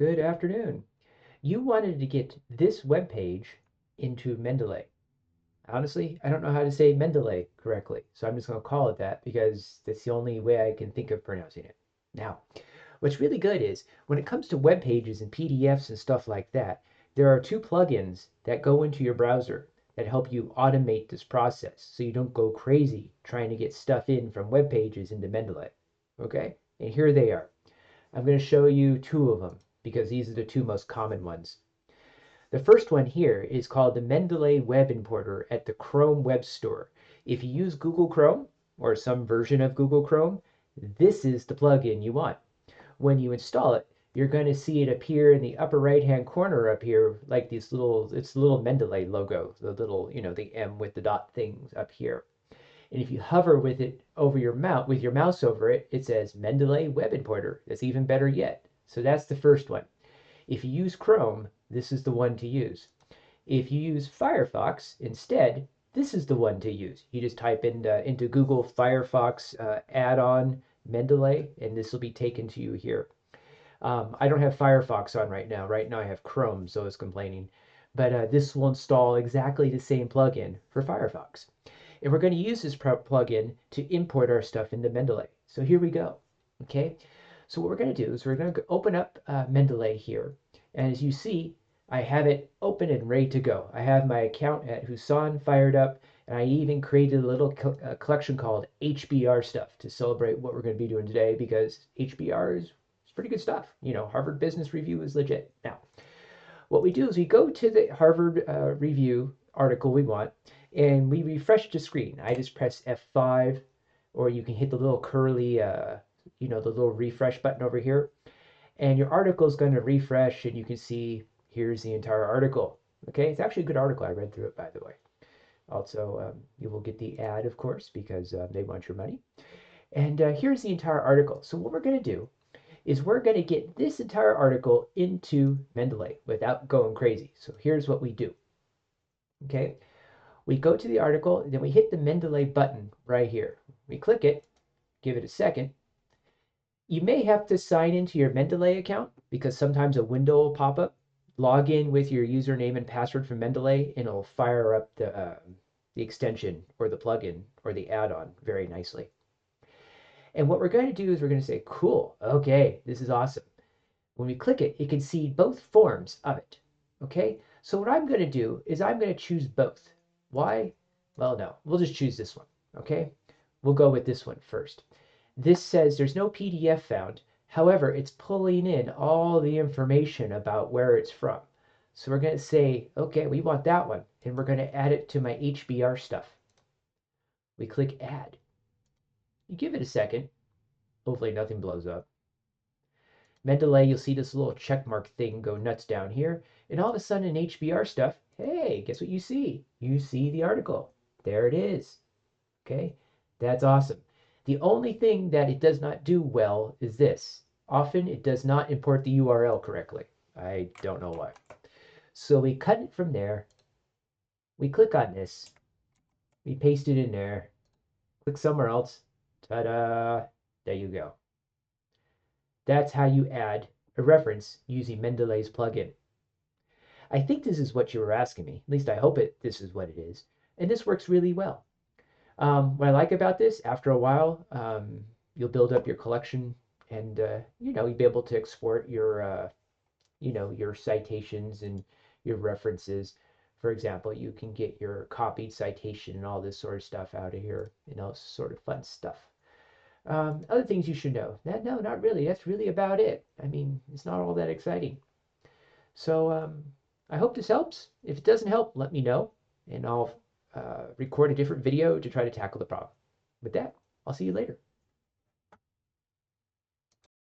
Good afternoon. You wanted to get this web page into Mendeley. Honestly, I don't know how to say Mendeley correctly, so I'm just going to call it that because that's the only way I can think of pronouncing it. Now, what's really good is when it comes to web pages and PDFs and stuff like that, there are two plugins that go into your browser that help you automate this process so you don't go crazy trying to get stuff in from web pages into Mendeley. Okay? And here they are. I'm going to show you two of them because these are the two most common ones. The first one here is called the Mendeley Web Importer at the Chrome Web Store. If you use Google Chrome or some version of Google Chrome, this is the plugin you want. When you install it, you're going to see it appear in the upper right hand corner up here like these little, it's the little Mendeley logo, the little, the M with the dot things up here. And if you hover with it over your mouse, with your mouse over it, it says Mendeley Web Importer. That's even better yet. So that's the first one. If you use Chrome, this is the one to use. If you use Firefox instead, this is the one to use. You just type into Google Firefox add-on Mendeley, and this will be taken to you here. I don't have Firefox on right now. Right now I have Chrome, so it's complaining. But this will install exactly the same plugin for Firefox. And we're going to use this plugin to import our stuff into Mendeley. So here we go. Okay. So what we're going to do is we're going to open up Mendeley here. And as you see, I have it open and ready to go. I have my account at Husan fired up, and I even created a little collection called HBR stuff to celebrate what we're going to be doing today because HBR is pretty good stuff. Harvard Business Review is legit. Now, what we do is we go to the Harvard Review article we want, and we refresh the screen. I just press F5, or you can hit the little curly, the little refresh button over here, and your article is going to refresh, and you can see here's the entire article. Okay, it's actually a good article. I read through it, by the way. Also, you will get the ad, of course, because they want your money. And here's the entire article. So what we're going to do is we're going to get this entire article into Mendeley without going crazy. So here's what we do. Okay, we go to the article, then we hit the Mendeley button right here. We click it, give it a second. You may have to sign into your Mendeley account because sometimes a window will pop up. Log in with your username and password from Mendeley, and it'll fire up the extension or the plugin or the add-on very nicely. And what we're going to do is we're going to say, cool, okay, this is awesome. When we click it, it can see both forms of it. Okay, so what I'm going to do is I'm going to choose both. Why? Well, no, we'll just choose this one. Okay, we'll go with this one first. This says there's no PDF found. However, it's pulling in all the information about where it's from. So we're going to say, okay, we want that one, and we're going to add it to my HBR stuff. We click add. You give it a second. Hopefully nothing blows up. Mendeley, you'll see this little check mark thing go nuts down here. And all of a sudden in HBR stuff, hey, guess what you see? You see the article. There it is. Okay, that's awesome. The only thing that it does not do well is this. Often it does not import the URL correctly. I don't know why. So we cut it from there. We click on this. We paste it in there. Click somewhere else. Ta-da! There you go. That's how you add a reference using Mendeley's plugin. I think this is what you were asking me. At least I hope this is what it is. And this works really well. What I like about this, after a while, you'll build up your collection and, you'll be able to export your, your citations and your references. For example, you can get your copied citation and all this sort of stuff out of here, sort of fun stuff. Other things you should know. No, not really. That's really about it. I mean, it's not all that exciting. So I hope this helps. If it doesn't help, let me know, and I'll record a different video to try to tackle the problem. With that, I'll see you later.